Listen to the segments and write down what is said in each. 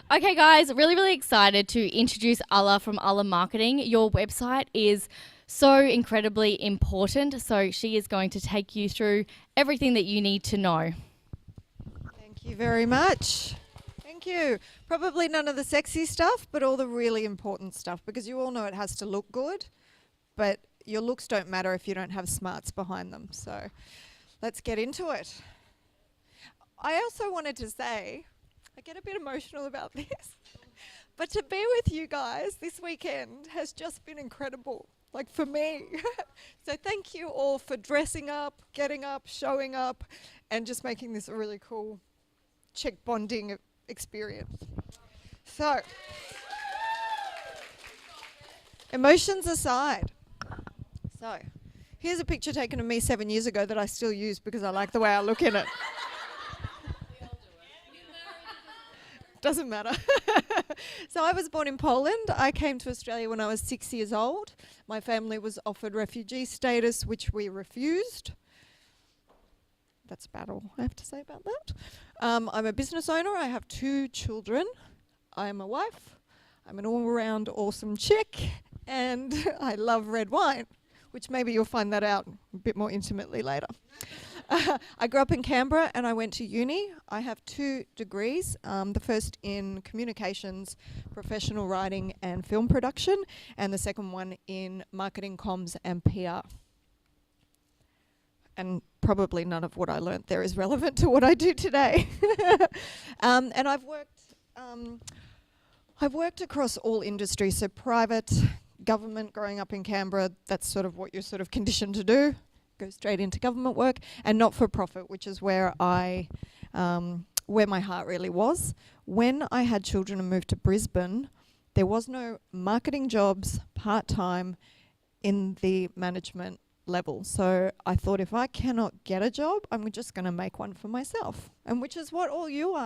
Okay, guys, really excited to introduce Alla from Alla Marketing. Your website is so incredibly important, so she is going to take you through everything that you need to know. Thank you very much. Thank you. Probably none of the sexy stuff, but all the really important stuff, because you all know it has to look good, but your looks don't matter if you don't have smarts behind them. So let's get into it. I also wanted to say, I get a bit emotional about this, but to be with you guys this weekend has just been incredible, like for me. So thank you all for dressing up, getting up, showing up, and just making this a really cool check bonding experience. So, emotions aside. So, here's a picture taken of me 7 years ago that I still use because I like the way I look in it. Doesn't matter. So I was born in Poland. I came to Australia when I was 6 years old. My family was offered refugee status, which we refused. That's about all I have to say about that. I'm a business owner. I have 2 children. I'm a wife. I'm an all-round awesome chick. And I love red wine, which maybe you'll find that out a bit more intimately later. I grew up in Canberra and I went to uni. I have 2 degrees, the first in communications, professional writing and film production, and the second one in marketing, comms and PR. And probably none of what I learnt there is relevant to what I do today. And I've worked across all industries, so private, government. Growing up in Canberra, that's sort of what you're sort of conditioned to do. Go straight into government work, and not-for-profit, which is where where my heart really was. When I had children and moved to Brisbane, there was no marketing jobs part-time in the management level. So I thought, if I cannot get a job, I'm just going to make one for myself, and which is what all you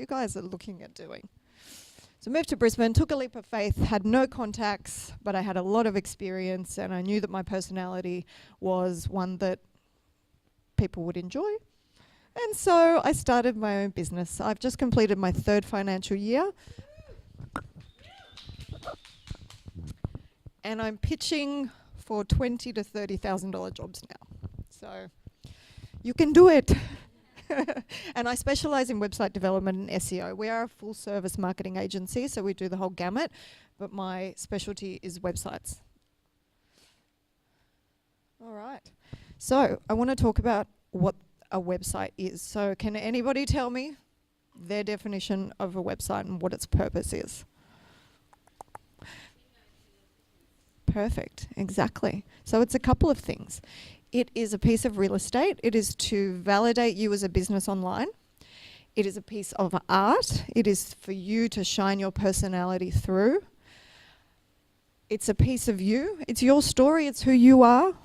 guys are looking at doing. So moved to Brisbane, took a leap of faith, had no contacts, but I had a lot of experience, and I knew that my personality was one that people would enjoy. And so I started my own business. I've just completed my 3rd financial year. And I'm pitching for $20,000 to $30,000 jobs now. So you can do it. And I specialise in website development and SEO. We are a full service marketing agency, so we do the whole gamut, but my specialty is websites. All right. So I want to talk about what a website is. So can anybody tell me their definition of a website and what its purpose is? Perfect, exactly. So it's a couple of things. It is a piece of real estate. It is to validate you as a business online. It is a piece of art. It is for you to shine your personality through. It's a piece of you. It's your story. It's who you are.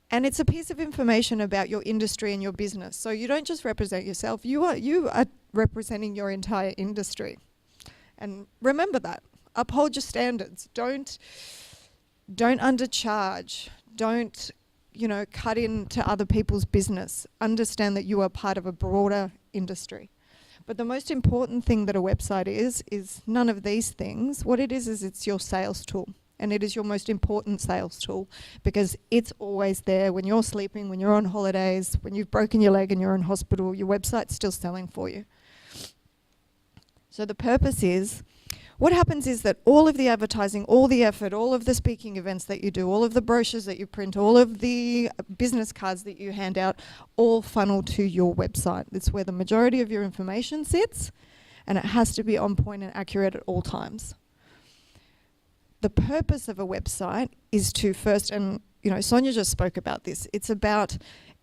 And it's a piece of information about your industry and your business. So you don't just represent yourself. You are representing your entire industry. And remember that. Uphold your standards. Don't undercharge. Don't, cut into other people's business. Understand that you are part of a broader industry. But the most important thing that a website is none of these things. What it is it's your sales tool. And it is your most important sales tool, because it's always there when you're sleeping, when you're on holidays, when you've broken your leg and you're in hospital, your website's still selling for you. So the purpose is, what happens is that all of the advertising, all the effort, all of the speaking events that you do, all of the brochures that you print, all of the business cards that you hand out, all funnel to your website. It's where the majority of your information sits, and it has to be on point and accurate at all times. The purpose of a website is to first, and Sonia just spoke about this, it's about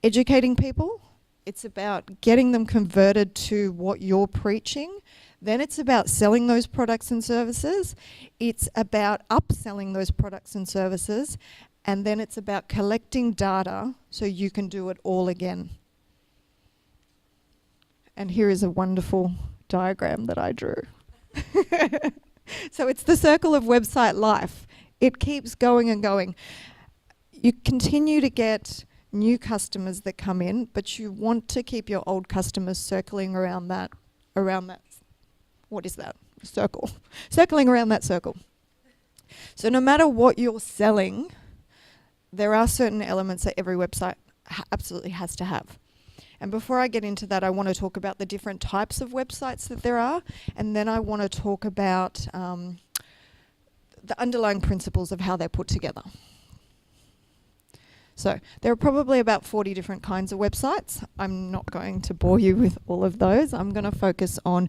educating people, it's about getting them converted to what you're preaching. Then it's about selling those products and services. It's about upselling those products and services. And then it's about collecting data so you can do it all again. And here is a wonderful diagram that I drew. So it's the circle of website life. It keeps going and going. You continue to get new customers that come in, but you want to keep your old customers circling around that what is that? Circle. Circling around that circle. So no matter what you're selling, there are certain elements that every website absolutely has to have. And before I get into that, I want to talk about the different types of websites that there are, and then I want to talk about the underlying principles of how they're put together. So there are probably about 40 different kinds of websites. I'm not going to bore you with all of those. I'm going to focus on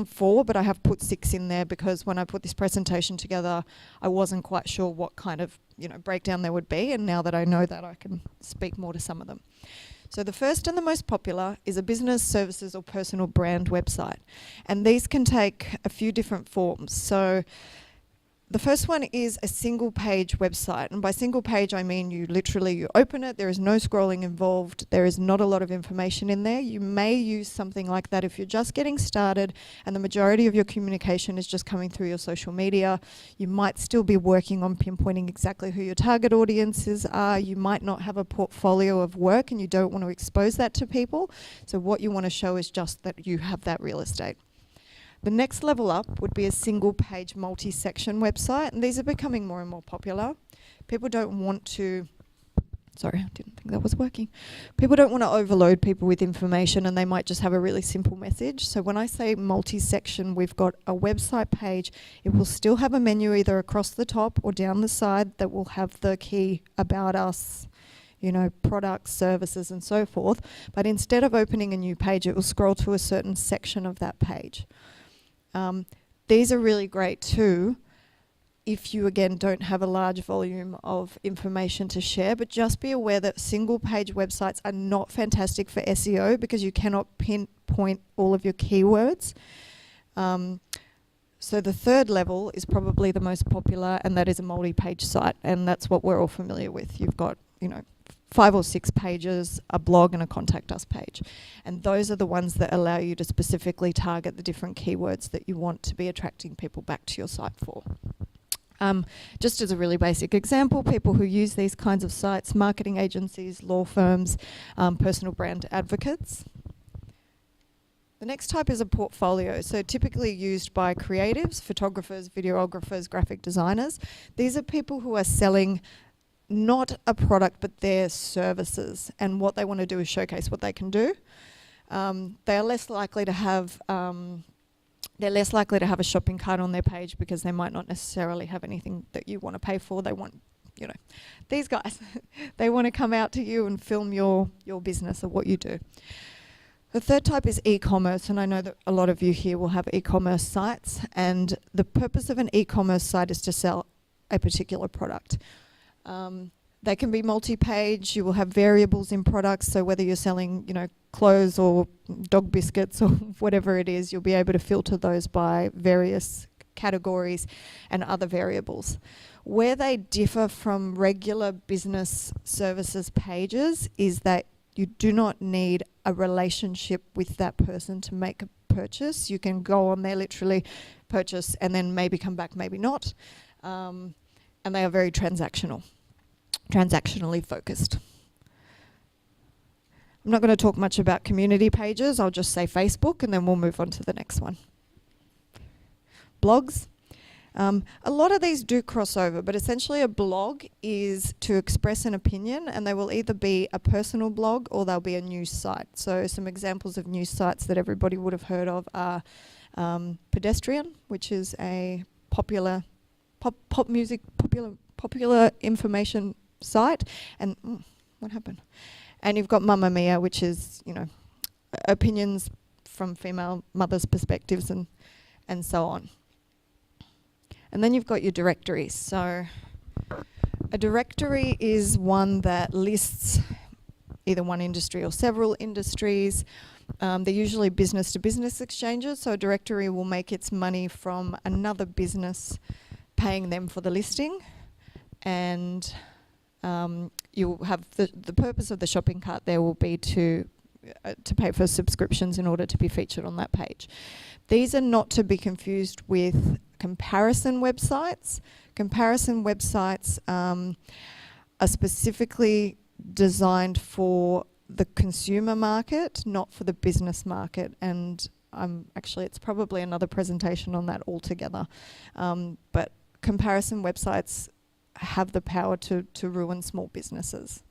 4, but I have put 6 in there because when I put this presentation together, I wasn't quite sure what kind of, breakdown there would be, and now that I know that, I can speak more to some of them. So the first and the most popular is a business, services, or personal brand website. And these can take a few different forms. So the first one is a single page website. And by single page, I mean you open it, there is no scrolling involved, there is not a lot of information in there. You may use something like that if you're just getting started and the majority of your communication is just coming through your social media. You might still be working on pinpointing exactly who your target audiences are. You might not have a portfolio of work and you don't want to expose that to people. So what you want to show is just that you have that real estate. The next level up would be a single page multi-section website, and these are becoming more and more popular. People don't want to, sorry, I didn't think that was working. People don't want to overload people with information and they might just have a really simple message. So when I say multi-section, we've got a website page. It will still have a menu either across the top or down the side that will have the key about us, products, services, and so forth. But instead of opening a new page, it will scroll to a certain section of that page. These are really great too if you again don't have a large volume of information to share, but just be aware that single page websites are not fantastic for SEO because you cannot pinpoint all of your keywords. So the third level is probably the most popular, and that is a multi-page site, and that's what we're all familiar with. You've got 5 or 6 pages, a blog and a contact us page. And those are the ones that allow you to specifically target the different keywords that you want to be attracting people back to your site for. Just as a really basic example, people who use these kinds of sites, marketing agencies, law firms, personal brand advocates. The next type is a portfolio, so typically used by creatives, photographers, videographers, graphic designers. These are people who are selling not a product but their services, and what they want to do is showcase what they can do. They are less likely to have a shopping cart on their page because they might not necessarily have anything that you want to pay for. They want, these guys, they want to come out to you and film your business or what you do. The third type is e-commerce, and I know that a lot of you here will have e-commerce sites, and the purpose of an e-commerce site is to sell a particular product. They can be multi-page. You will have variables in products, so whether you're selling, clothes or dog biscuits or whatever it is, you'll be able to filter those by various categories and other variables. Where they differ from regular business services pages is that you do not need a relationship with that person to make a purchase. You can go on there, literally purchase, and then maybe come back, maybe not. And they are very transactionally focused. I'm not going to talk much about community pages. I'll just say Facebook, and then we'll move on to the next one. Blogs. A lot of these do cross over, but essentially a blog is to express an opinion, and they will either be a personal blog or they'll be a news site. So some examples of news sites that everybody would have heard of are Pedestrian, which is a popular information site, and what happened? And you've got Mamma Mia, which is opinions from female mothers' perspectives and so on. And then you've got your directories. So a directory is one that lists either one industry or several industries. They're usually business-to-business exchanges, so a directory will make its money from another business paying them for the listing, and you'll have the purpose of the shopping cart there will be to pay for subscriptions in order to be featured on that page. These are not to be confused with comparison websites. Comparison websites are specifically designed for the consumer market, not for the business market, and actually, it's probably another presentation on that altogether. But comparison websites have the power to ruin small businesses.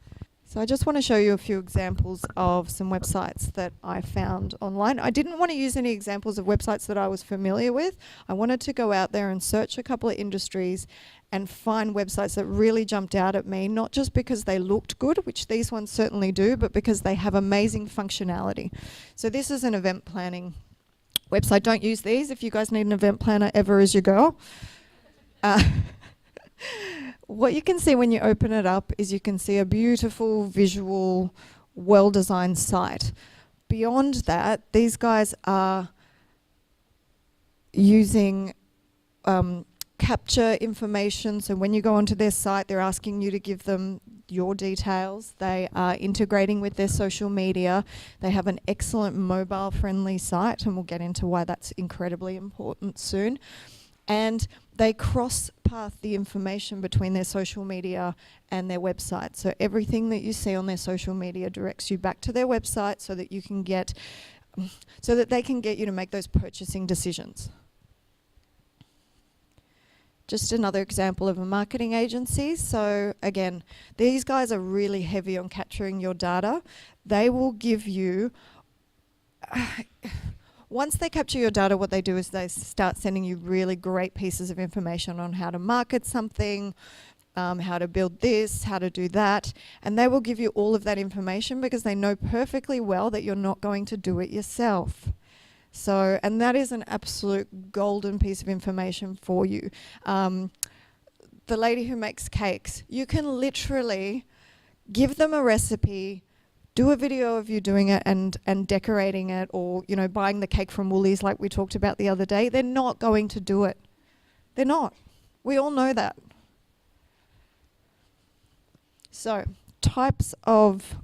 So I just want to show you a few examples of some websites that I found online. I didn't want to use any examples of websites that I was familiar with. I wanted to go out there and search a couple of industries and find websites that really jumped out at me, not just because they looked good, which these ones certainly do, but because they have amazing functionality. So this is an event planning website. Don't use these if you guys need an event planner ever as you go. What you can see when you open it up is you can see a beautiful, visual, well-designed site. Beyond that, these guys are using capture information. So when you go onto their site, they're asking you to give them your details. They are integrating with their social media. They have an excellent mobile-friendly site, and we'll get into why that's incredibly important soon. And they cross-path the information between their social media and their website. So everything that you see on their social media directs you back to their website so that you can get, so that they can get you to make those purchasing decisions. Just another example of a marketing agency. So again, these guys are really heavy on capturing your data. They will give you once they capture your data, what they do is they start sending you really great pieces of information on how to market something, how to build this, how to do that. And they will give you all of that information because they know perfectly well that you're not going to do it yourself. So, and that is an absolute golden piece of information for you. The lady who makes cakes, you can literally give them a recipe, do a video of you doing it and decorating it, or buying the cake from Woolies like we talked about the other day. They're not going to do it. They're not. We all know that. So, types of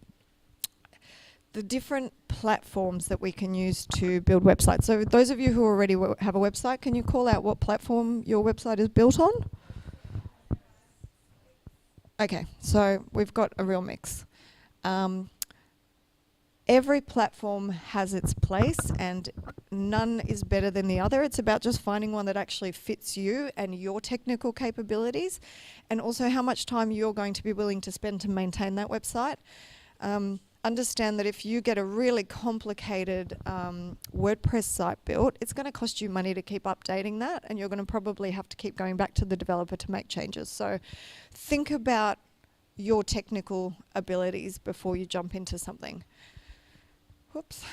the different platforms that we can use to build websites. So those of you who already have a website, can you call out what platform your website is built on? Okay, so we've got a real mix. Every platform has its place and none is better than the other. It's about just finding one that actually fits you and your technical capabilities, and also how much time you're going to be willing to spend to maintain that website. Understand that if you get a really complicated WordPress site built, it's going to cost you money to keep updating that, and you're going to probably have to keep going back to the developer to make changes. So think about your technical abilities before you jump into something. Whoops.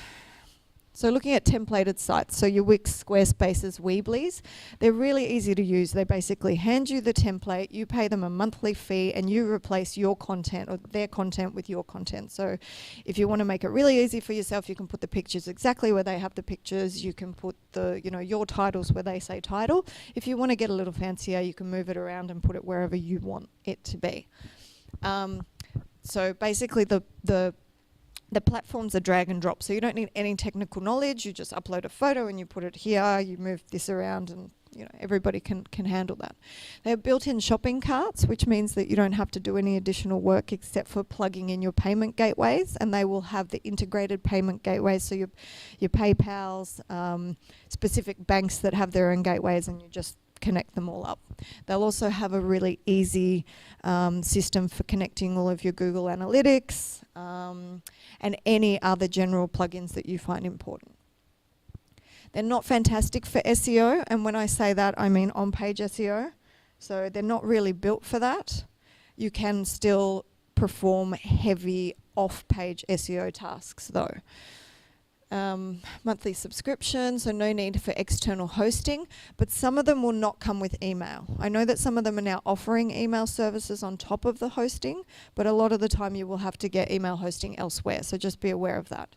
So looking at templated sites, so your Wix, Squarespaces, Weebly's, they're really easy to use. They basically hand you the template, you pay them a monthly fee, and you replace your content or their content with your content. So if you want to make it really easy for yourself, you can put the pictures exactly where they have the pictures. You can put the, your titles where they say title. If you want to get a little fancier, you can move it around and put it wherever you want it to be. So basically the platforms are drag and drop, so you don't need any technical knowledge. You just upload a photo and you put it here, you move this around, and everybody can handle that. They have built-in shopping carts, which means that you don't have to do any additional work except for plugging in your payment gateways, and they will have the integrated payment gateways, so your PayPals, specific banks that have their own gateways, and you just connect them all up. They'll also have a really easy system for connecting all of your Google Analytics and any other general plugins that you find important. They're not fantastic for SEO, and when I say that, I mean on-page SEO. So they're not really built for that. You can still perform heavy off-page SEO tasks though. Monthly subscription, so no need for external hosting, but some of them will not come with email. I know that some of them are now offering email services on top of the hosting, but a lot of the time you will have to get email hosting elsewhere, so just be aware of that.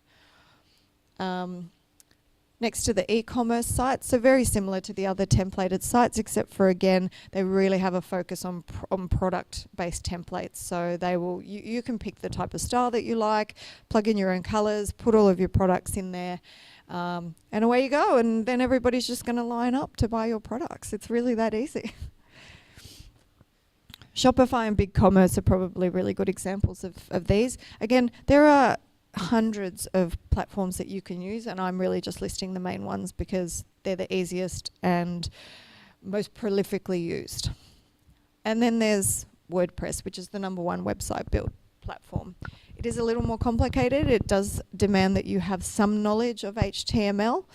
Next to the e-commerce sites, so very similar to the other templated sites, except for, again, they really have a focus on product-based templates. So they will, you can pick the type of style that you like, plug in your own colors, put all of your products in there, and away you go. And then everybody's just going to line up to buy your products. It's really that easy. Shopify and BigCommerce are probably really good examples of these. Again, there are hundreds of platforms that you can use, and I'm really just listing the main ones because they're the easiest and most prolifically used. And then there's WordPress, which is the #1 website build platform. It is a little more complicated. It does demand that you have some knowledge of HTML.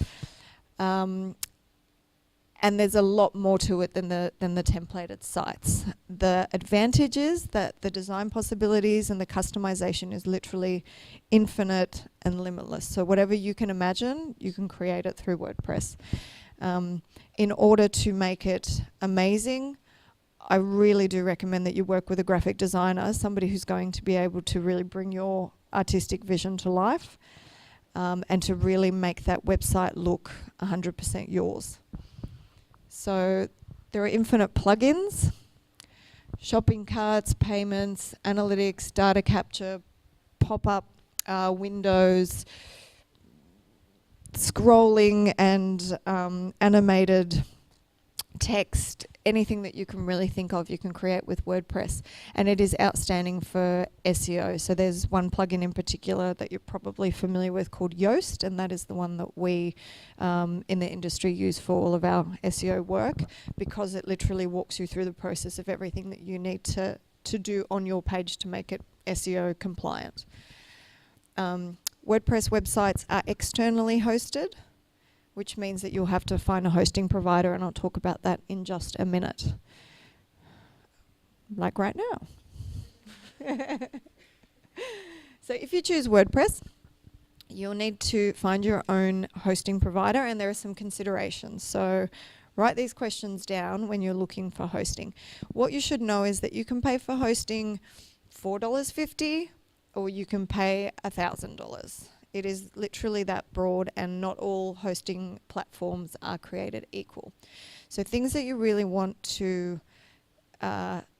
And there's a lot more to it than the templated sites. The advantage is that the design possibilities and the customization is literally infinite and limitless. So whatever you can imagine, you can create it through WordPress. In order to make it amazing, I really do recommend that you work with a graphic designer, somebody who's going to be able to really bring your artistic vision to life, and to really make that website look 100% yours. So there are infinite plugins, shopping carts, payments, analytics, data capture, pop-up windows, scrolling and animated text, anything that you can really think of you can create with WordPress. And it is outstanding for SEO. So there's one plugin in particular that you're probably familiar with called Yoast, and that is the one that we in the industry use for all of our SEO work, because it literally walks you through the process of everything that you need to do on your page to make it SEO compliant. WordPress websites are externally hosted, which means that you'll have to find a hosting provider, and I'll talk about that in just a minute. Like right now. So if you choose WordPress, you'll need to find your own hosting provider, and there are some considerations. So write these questions down when you're looking for hosting. What you should know is that you can pay for hosting $4.50 or you can pay $1,000. It is literally that broad, and not all hosting platforms are created equal. So things that you really want to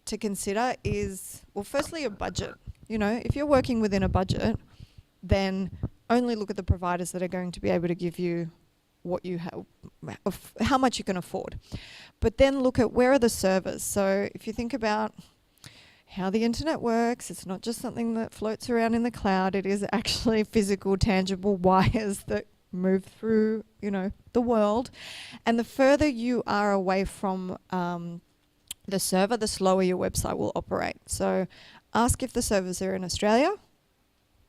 consider is, well, firstly, your budget. You know, if you're working within a budget, then only look at the providers that are going to be able to give you what you have, how much you can afford. But then look at where are the servers. So if you think about how the internet works, it's not just something that floats around in the cloud. It is actually physical, tangible wires that move through, you know, the world. And the further you are away from the server, the slower your website will operate. So ask if the servers are in Australia.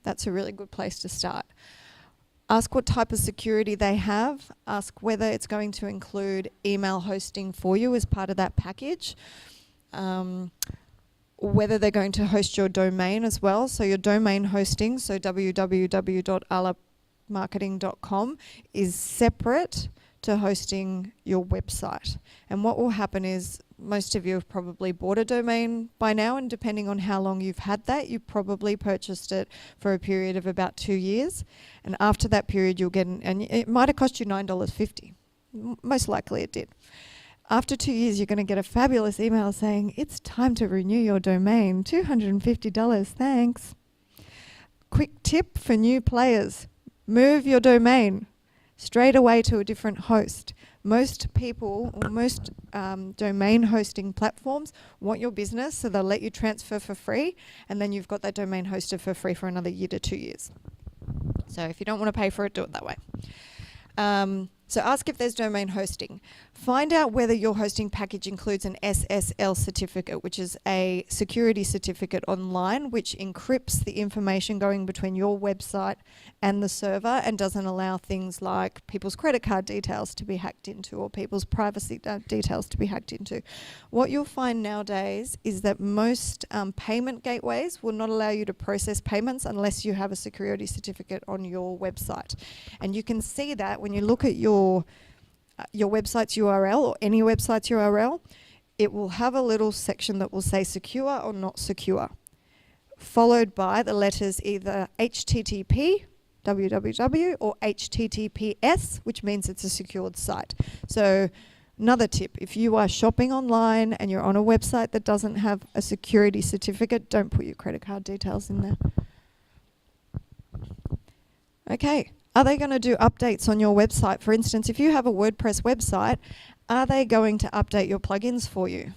That's a really good place to start. Ask what type of security they have. Ask whether it's going to include email hosting for you as part of that package. Whether they're going to host your domain as well. So your domain hosting, so www.alamarketing.com, is separate to hosting your website. And what will happen is, most of you have probably bought a domain by now, and depending on how long you've had that, you probably purchased it for a period of about 2 years. And after that period, you'll get, and it might have cost you $9.50. Most likely it did. After 2 years, you're going to get a fabulous email saying, it's time to renew your domain, $250, thanks. Quick tip for new players, move your domain straight away to a different host. Most people, or most domain hosting platforms want your business, so they'll let you transfer for free, and then you've got that domain hosted for free for another year to 2 years. So if you don't want to pay for it, do it that way. So ask if there's domain hosting. Find out whether your hosting package includes an SSL certificate, which is a security certificate online, which encrypts the information going between your website and the server and doesn't allow things like people's credit card details to be hacked into, or people's privacy details to be hacked into. What you'll find nowadays is that most payment gateways will not allow you to process payments unless you have a security certificate on your website. And you can see that when you look at your website's URL, or any website's URL, it will have a little section that will say secure or not secure, followed by the letters either HTTP, www, or HTTPS, which means it's a secured site. So another tip, if you are shopping online and you're on a website that doesn't have a security certificate, don't put your credit card details in there. Okay. Are they going to do updates on your website? For instance, if you have a WordPress website, are they going to update your plugins for you?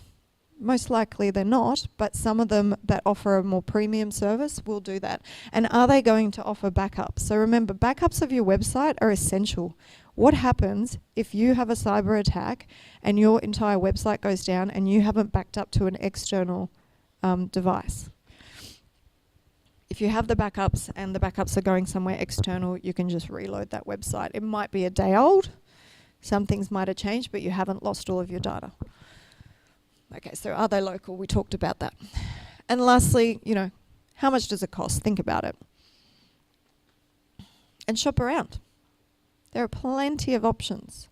Most likely they're not, but some of them that offer a more premium service will do that. And are they going to offer backups? So remember, backups of your website are essential. What happens if you have a cyber attack and your entire website goes down and you haven't backed up to an external device? If you have the backups and the backups are going somewhere external, you can just reload that website. It might be a day old, some things might have changed, but you haven't lost all of your data. Okay, so are they local? We talked about that. And lastly, how much does it cost? Think about it. And shop around. There are plenty of options.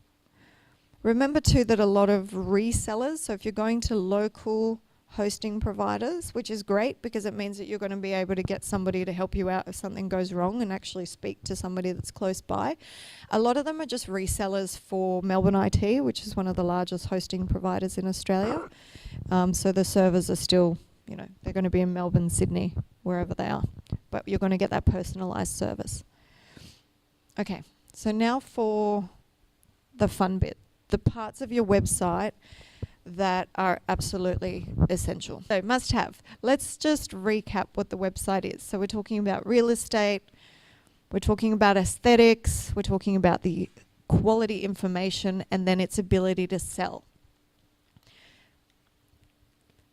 Remember too that a lot of resellers, so if you're going to local hosting providers, which is great because it means that you're going to be able to get somebody to help you out if something goes wrong and actually speak to somebody that's close by. A lot of them are just resellers for Melbourne IT, which is one of the largest hosting providers in Australia. So the servers are still, they're going to be in Melbourne, Sydney, wherever they are. But you're going to get that personalised service. Okay, so now for the fun bit. The parts of your website that are absolutely essential. So must have. Let's just recap what the website is. So we're talking about real estate, we're talking about aesthetics, we're talking about the quality information, and then its ability to sell.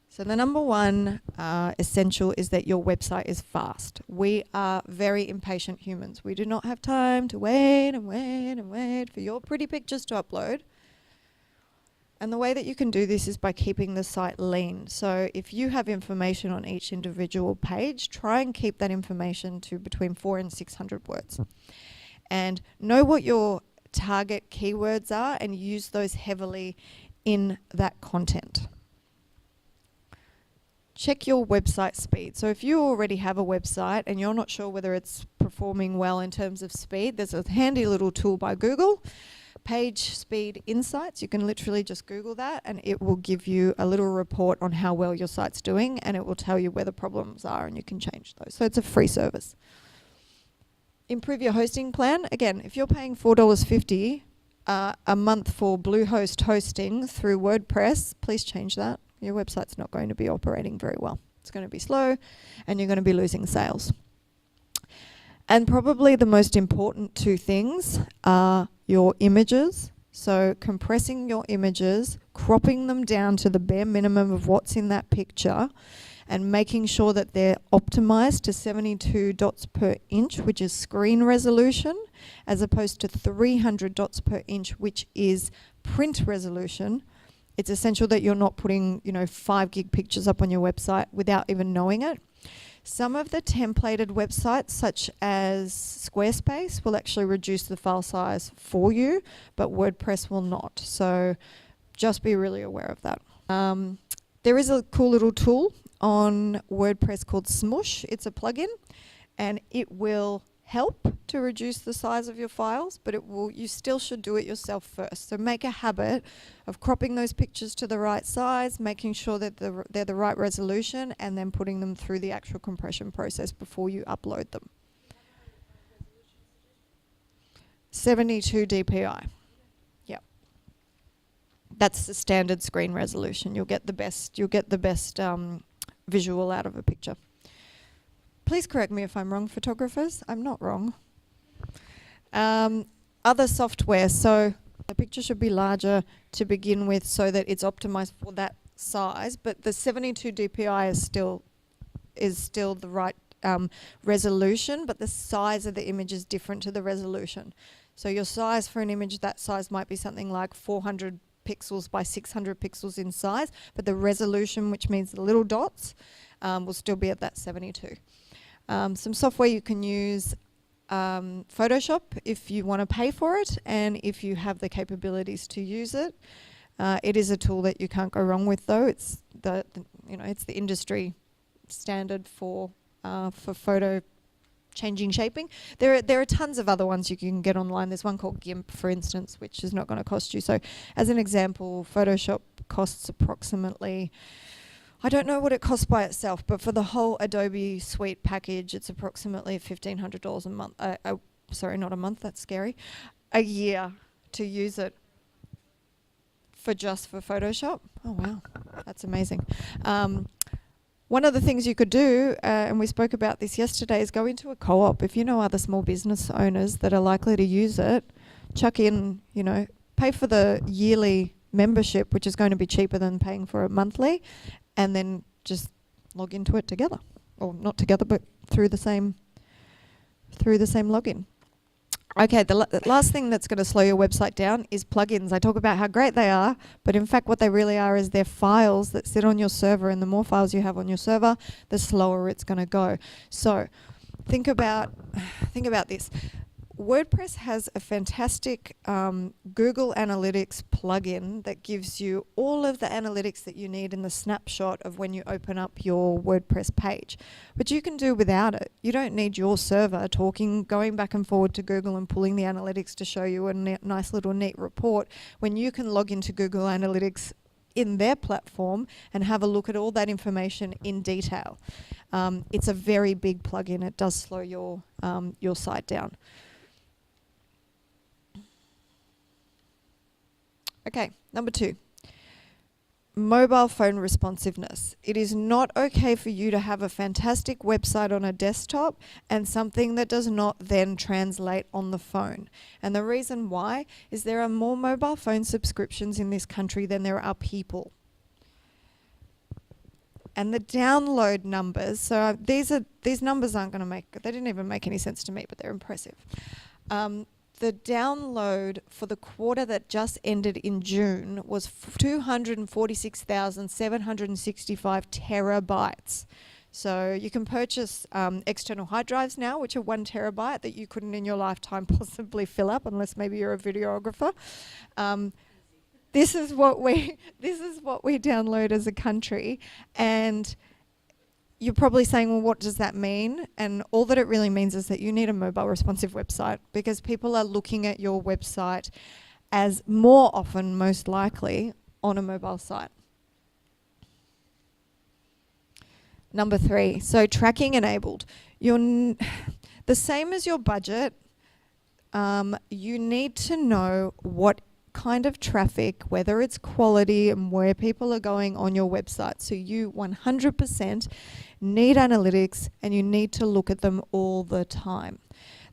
So the number one essential is that your website is fast. We are very impatient humans. We do not have time to wait and wait and wait for your pretty pictures to upload. And the way that you can do this is by keeping the site lean. So if you have information on each individual page, try and keep that information to between 400 and 600 words. And know what your target keywords are and use those heavily in that content. Check your website speed. So if you already have a website and you're not sure whether it's performing well in terms of speed, there's a handy little tool by Google, Page Speed Insights. You can literally just Google that and it will give you a little report on how well your site's doing, and it will tell you where the problems are and you can change those. So it's a free service. Improve your hosting plan. Again, if you're paying $4.50 a month for Bluehost hosting through WordPress, please change that. Your website's not going to be operating very well. It's going to be slow and you're going to be losing sales. And probably the most important two things are your images. So compressing your images, cropping them down to the bare minimum of what's in that picture, and making sure that they're optimized to 72 dots per inch, which is screen resolution, as opposed to 300 dots per inch, which is print resolution. It's essential that you're not putting, 5 gig pictures up on your website without even knowing it. Some of the templated websites, such as Squarespace, will actually reduce the file size for you, but WordPress will not. So just be really aware of that. There is a cool little tool on WordPress called Smush. It's a plugin, and it will help to reduce the size of your files, but you still should do it yourself first. So make a habit of cropping those pictures to the right size, making sure that they're the right resolution, and then putting them through the actual compression process before you upload them. 72 dpi. Yep. That's the standard screen resolution. You'll get the best visual out of a picture. Please correct me if I'm wrong, photographers. I'm not wrong. Other software. So the picture should be larger to begin with so that it's optimized for that size. But the 72 dpi is still the right resolution, but the size of the image is different to the resolution. So your size for an image that size might be something like 400 pixels by 600 pixels in size, but the resolution, which means the little dots, will still be at that 72. Some software you can use, Photoshop if you want to pay for it, and if you have the capabilities to use it. It is a tool that you can't go wrong with, though. It's it's the industry standard for photo changing shaping. There are tons of other ones you can get online. There's one called GIMP, for instance, which is not going to cost you. So, as an example, Photoshop costs approximately, I don't know what it costs by itself, but for the whole Adobe Suite package, it's approximately $1,500 a month. Sorry, not a month, that's scary. A year to use it for Photoshop. Oh, wow. That's amazing. One of the things you could do, and we spoke about this yesterday, is go into a co-op. If you know other small business owners that are likely to use it, chuck in, pay for the yearly membership, which is going to be cheaper than paying for it monthly, and then just log into it together. Or not together, but through the same login. Okay, the last thing that's going to slow your website down is plugins. I talk about how great they are, but in fact what they really are is they're files that sit on your server, and the more files you have on your server, the slower it's going to go. So think about this. WordPress has a fantastic Google Analytics plugin that gives you all of the analytics that you need in the snapshot of when you open up your WordPress page. But you can do without it. You don't need your server going back and forward to Google and pulling the analytics to show you a nice little neat report, when you can log into Google Analytics in their platform and have a look at all that information in detail. It's a very big plugin. It does slow your site down. Okay, number 2, mobile phone responsiveness. It is not okay for you to have a fantastic website on a desktop and something that does not then translate on the phone. And the reason why is there are more mobile phone subscriptions in this country than there are people. And the download numbers, so these numbers aren't going to they didn't even make any sense to me, but they're impressive. The download for the quarter that just ended in June was 246,765 terabytes. So you can purchase external hard drives now, which are 1 terabyte that you couldn't in your lifetime possibly fill up, unless maybe you're a videographer. This is what we download as a country, and you're probably saying, well, what does that mean? And all that it really means is that you need a mobile responsive website, because people are looking at your website as more often, most likely, on a mobile site. Number 3, so tracking enabled. The same as your budget, you need to know what kind of traffic, whether it's quality, and where people are going on your website. So you 100% need analytics, and you need to look at them all the time.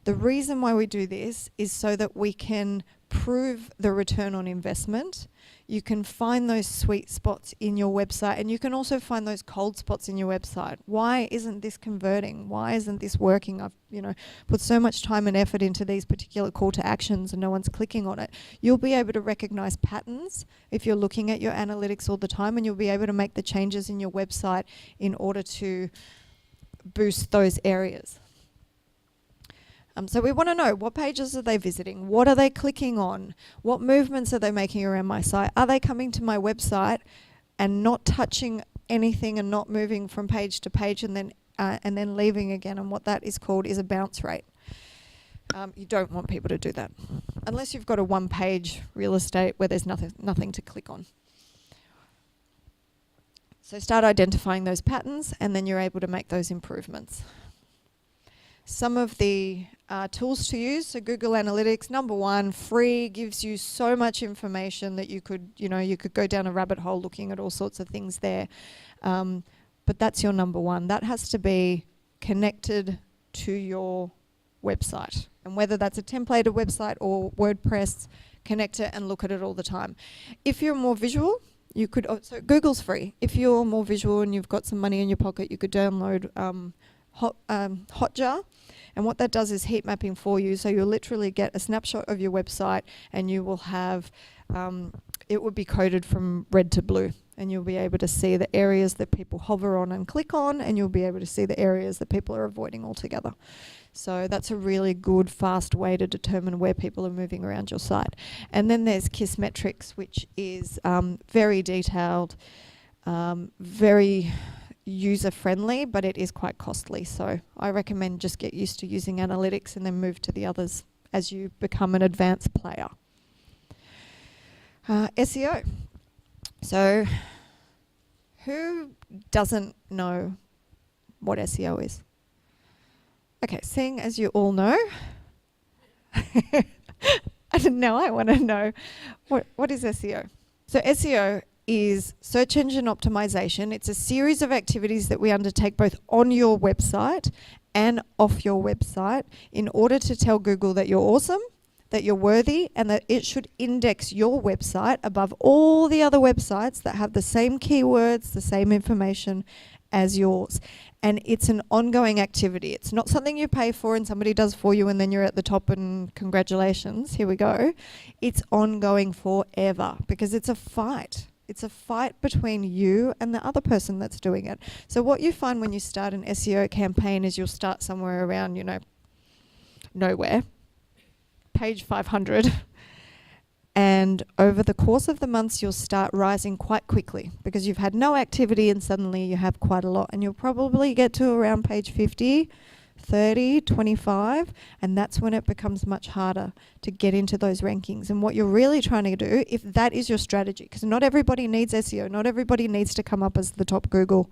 The reason why we do this is so that we can prove the return on investment. You can find those sweet spots in your website, and you can also find those cold spots in your website. Why isn't this converting? Why isn't this working? I've put so much time and effort into these particular call to actions and no one's clicking on it. You'll be able to recognize patterns if you're looking at your analytics all the time, and you'll be able to make the changes in your website in order to boost those areas. So we want to know, what pages are they visiting? What are they clicking on? What movements are they making around my site? Are they coming to my website and not touching anything and not moving from page to page and then leaving again? And what that is called is a bounce rate. You don't want people to do that unless you've got a one-page real estate where there's nothing to click on. So start identifying those patterns, and then you're able to make those improvements. Some of the tools to use, so Google Analytics, number 1, free, gives you so much information that you could go down a rabbit hole looking at all sorts of things there. But that's your number 1. That has to be connected to your website. And whether that's a templated website or WordPress, connect it and look at it all the time. If you're more visual, you could, so Google's free. If you're more visual and you've got some money in your pocket, you could download Hotjar, and what that does is heat mapping for you. So you'll literally get a snapshot of your website, and you will have it would be coded from red to blue, and you'll be able to see the areas that people hover on and click on, and you'll be able to see the areas that people are avoiding altogether. So that's a really good, fast way to determine where people are moving around your site. And then there's Kissmetrics, which is very detailed, very user-friendly, but it is quite costly. So I recommend just get used to using analytics and then move to the others as you become an advanced player. SEO. So who doesn't know what SEO is? Okay, seeing as you all know, now I want to know, what is SEO? So SEO is search engine optimization. It's a series of activities that we undertake both on your website and off your website in order to tell Google that you're awesome, that you're worthy, and that it should index your website above all the other websites that have the same keywords, the same information as yours. And it's an ongoing activity. It's not something you pay for and somebody does for you and then you're at the top and congratulations, here we go. It's ongoing forever because it's a fight. It's a fight between you and the other person that's doing it. So what you find when you start an SEO campaign is you'll start somewhere around, nowhere, page 500. And over the course of the months, you'll start rising quite quickly because you've had no activity and suddenly you have quite a lot. And you'll probably get to around page 50, 30, 25, and that's when it becomes much harder to get into those rankings. And what you're really trying to do, if that is your strategy, because not everybody needs SEO, not everybody needs to come up as the top Google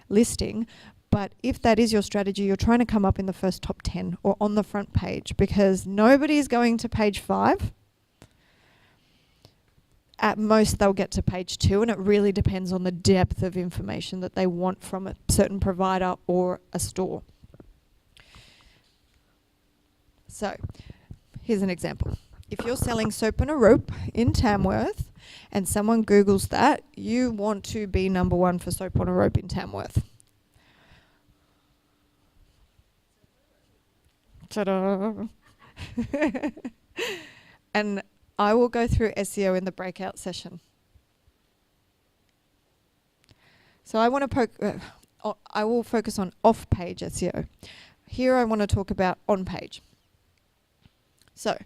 listing, but if that is your strategy, you're trying to come up in the first top 10 or on the front page because nobody's going to page 5. At most, they'll get to page 2, and it really depends on the depth of information that they want from a certain provider or a store. So, here's an example. If you're selling soap and a rope in Tamworth, and someone Googles that, you want to be number 1 for soap on a rope in Tamworth. Ta-da! And I will go through SEO in the breakout session. So I want to I will focus on off-page SEO. Here I want to talk about on-page. So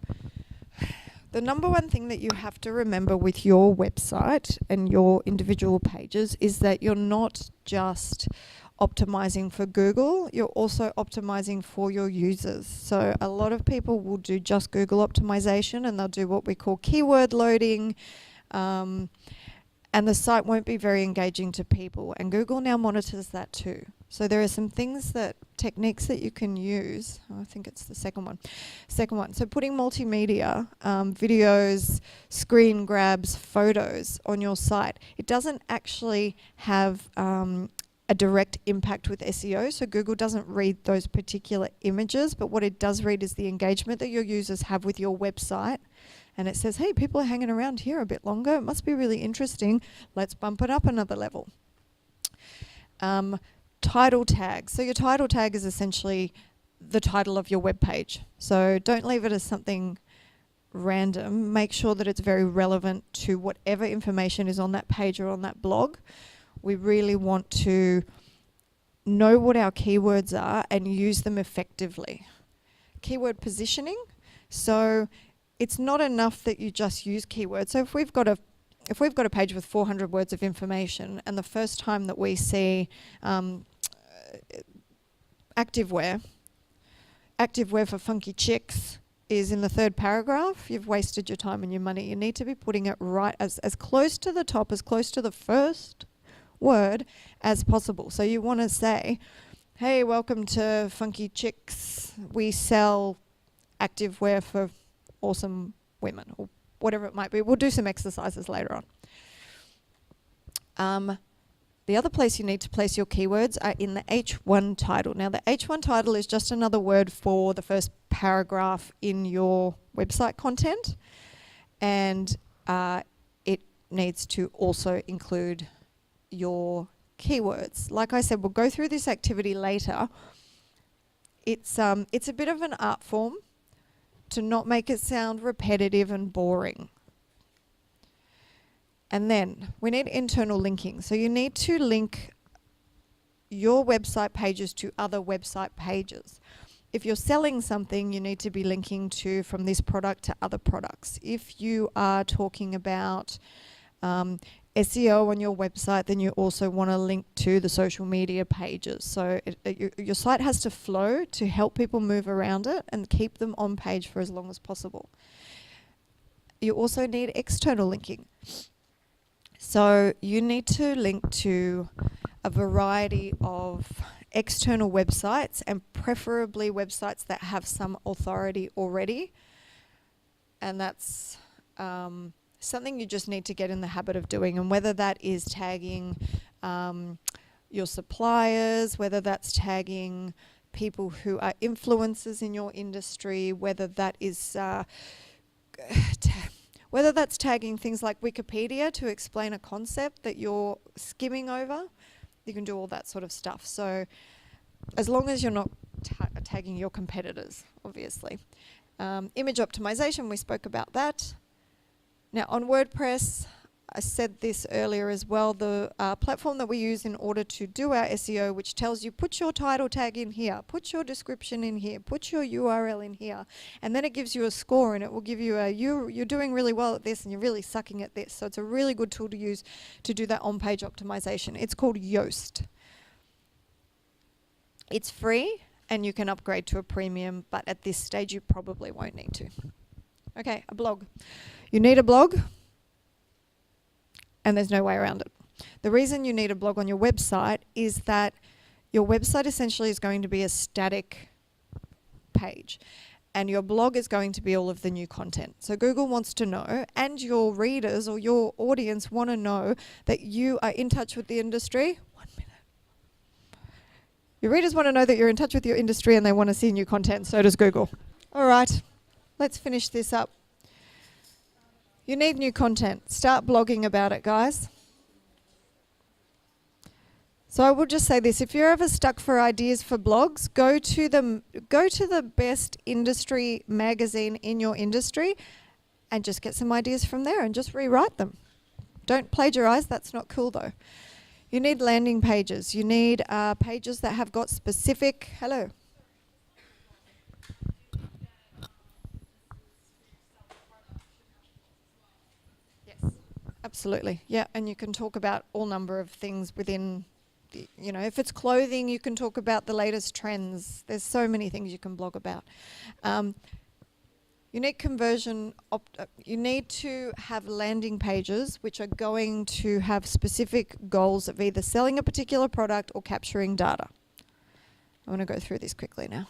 the number one thing that you have to remember with your website and your individual pages is that you're not just optimizing for Google, you're also optimizing for your users. So a lot of people will do just Google optimization and they'll do what we call keyword loading, and the site won't be very engaging to people. And Google now monitors that too. So there are some techniques that you can use. I think it's the second one. So putting multimedia, videos, screen grabs, photos on your site. It doesn't actually have a direct impact with SEO. So Google doesn't read those particular images, but what it does read is the engagement that your users have with your website. And it says, hey, people are hanging around here a bit longer. It must be really interesting. Let's bump it up another level. Title tags. So your title tag is essentially the title of your web page. So don't leave it as something random. Make sure that it's very relevant to whatever information is on that page or on that blog. We really want to know what our keywords are and use them effectively. Keyword positioning. So it's not enough that you just use keywords. So if we've got a page with 400 words of information and the first time that we see activewear for funky chicks is in the third paragraph, you've wasted your time and your money. You need to be putting it right as close to the top, as close to the first word as possible. So you want to say, hey, welcome to Funky Chicks. We sell activewear for awesome women, or whatever it might be. We'll do some exercises later on. The other place you need to place your keywords are in the H1 title. Now, the H1 title is just another word for the first paragraph in your website content, and it needs to also include your keywords. Like I said, we'll go through this activity later. It's a bit of an art form to not make it sound repetitive and boring. And then we need internal linking. So you need to link your website pages to other website pages. If you're selling something, you need to be linking to from this product to other products. If you are talking about SEO on your website, then you also want to link to the social media pages. So your site has to flow to help people move around it and keep them on page for as long as possible. You also need external linking. So you need to link to a variety of external websites, and preferably websites that have some authority already. And that's something you just need to get in the habit of doing. And whether that is tagging your suppliers, whether that's tagging people who are influencers in your industry, whether that is whether that's tagging things like Wikipedia to explain a concept that you're skimming over, you can do all that sort of stuff. So as long as you're not tagging your competitors, obviously. Image optimization, we spoke about that. Now on WordPress, I said this earlier as well, the platform that we use in order to do our SEO, which tells you put your title tag in here, put your description in here, put your URL in here, and then it gives you a score, and it will give you a you're doing really well at this and you're really sucking at this. So it's a really good tool to use to do that on-page optimization. It's called Yoast. It's free and you can upgrade to a premium, but at this stage you probably won't need to. Okay, a blog. You need a blog. And there's no way around it. The reason you need a blog on your website is that your website essentially is going to be a static page, and your blog is going to be all of the new content. So Google wants to know, and your readers or your audience want to know, that you are in touch with the industry. 1 minute. Your readers want to know that you're in touch with your industry and they want to see new content. So does Google. All right, let's finish this up. You need new content. Start blogging about it, guys. So I will just say this, if you're ever stuck for ideas for blogs, go to the best industry magazine in your industry and just get some ideas from there and just rewrite them. Don't plagiarize, that's not cool though. You need landing pages. You need pages that have got specific, hello. Absolutely, yeah, and you can talk about all number of things within, you know, if it's clothing, you can talk about the latest trends. There's so many things you can blog about. You need you need to have landing pages which are going to have specific goals of either selling a particular product or capturing data. I want to go through this quickly now.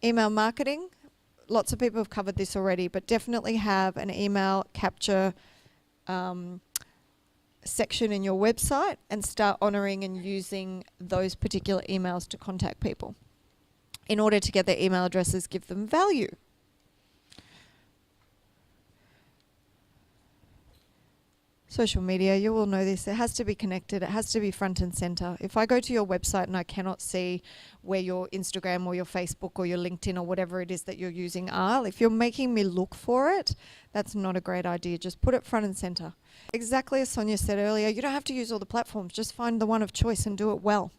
Email marketing, lots of people have covered this already, but definitely have an email capture section in your website and start honouring and using those particular emails to contact people. In order to get their email addresses, give them value. Social media, you all know this, it has to be connected, it has to be front and center. If I go to your website and I cannot see where your Instagram or your Facebook or your LinkedIn or whatever it is that you're using are, if you're making me look for it, that's not a great idea. Just put it front and center. Exactly as Sonia said earlier, you don't have to use all the platforms, just find the one of choice and do it well.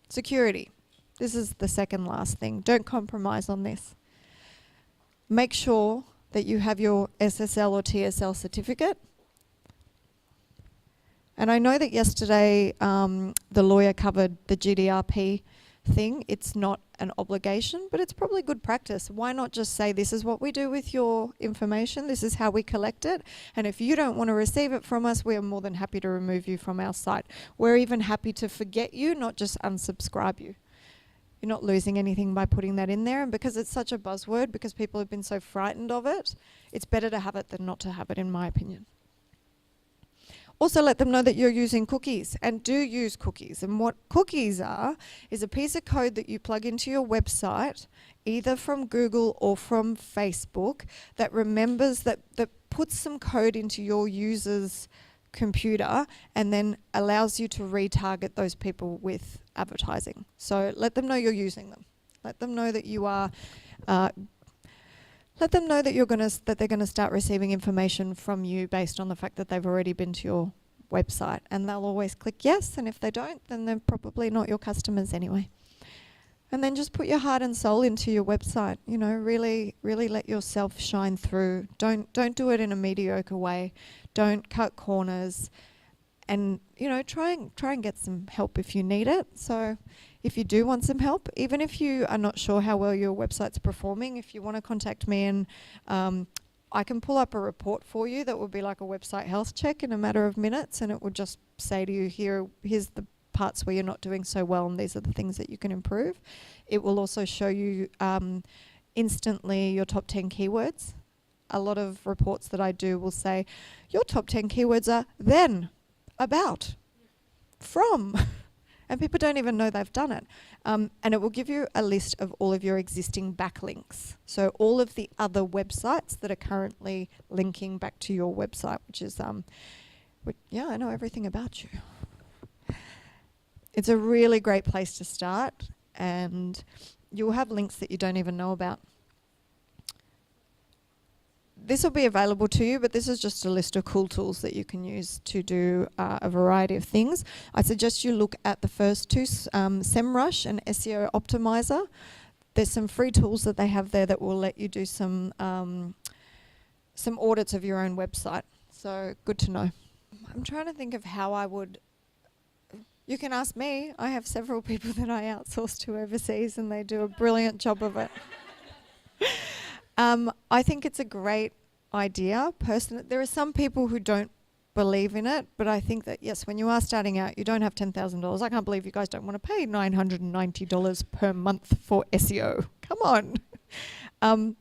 Security. This is the second last thing. Don't compromise on this. Make sure that you have your SSL or TSL certificate. And I know that yesterday the lawyer covered the GDRP thing. It's not an obligation, but it's probably good practice. Why not just say, this is what we do with your information, this is how we collect it, and if you don't want to receive it from us, we are more than happy to remove you from our site. We're even happy to forget you, not just unsubscribe you. You're not losing anything by putting that in there, and because it's such a buzzword, because people have been so frightened of it, it's better to have it than not to have it, in my opinion. Also let them know that you're using cookies, and do use cookies. And what cookies are is a piece of code that you plug into your website, either from Google or from Facebook, that remembers that puts some code into your user's computer and then allows you to retarget those people with advertising. So let them know you're using them. Let them know that you are. Let them know that they're gonna start receiving information from you based on the fact that they've already been to your website, and they'll always click yes. And if they don't, then they're probably not your customers anyway. And then just put your heart and soul into your website. You know, really let yourself shine through. Don't do it in a mediocre way. Don't cut corners, and you know, try and get some help if you need it. So if you do want some help, even if you are not sure how well your website's performing, if you want to contact me, and I can pull up a report for you that will be like a website health check in a matter of minutes, and it will just say to you, here's the parts where you're not doing so well, and these are the things that you can improve. It will also show you instantly your top 10 keywords. A lot of reports that I do will say, your top 10 keywords are then, about, from. And people don't even know they've done it. And it will give you a list of all of your existing backlinks. So all of the other websites that are currently linking back to your website, which is, yeah, I know everything about you. It's a really great place to start, and you'll have links that you don't even know about. This will be available to you, but this is just a list of cool tools that you can use to do a variety of things. I suggest you look at the first two, SEMrush and SEO Optimizer. There's some free tools that they have there that will let you do some audits of your own website. So good to know. I'm trying to think of how I would. You can ask me. I have several people that I outsource to overseas, and they do a brilliant job of it. I think it's a great idea. Personally, there are some people who don't believe in it, but I think that, yes, when you are starting out, you don't have $10,000. I can't believe you guys don't want to pay $990 per month for SEO. Come on.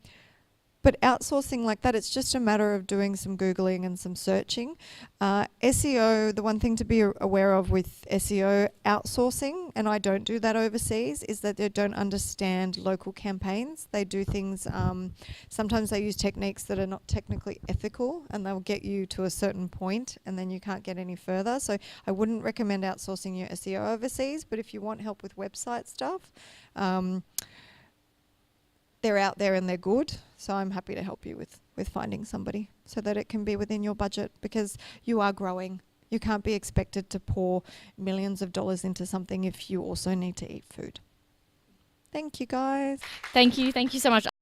But outsourcing like that, it's just a matter of doing some Googling and some searching. SEO, the one thing to be aware of with SEO outsourcing, and I don't do that overseas, is that they don't understand local campaigns. They do things, sometimes they use techniques that are not technically ethical, and they'll get you to a certain point and then you can't get any further. So I wouldn't recommend outsourcing your SEO overseas, but if you want help with website stuff, they're out there and they're good, so I'm happy to help you with finding somebody so that it can be within your budget, because you are growing. You can't be expected to pour millions of dollars into something if you also need to eat food. Thank you, guys. Thank you so much.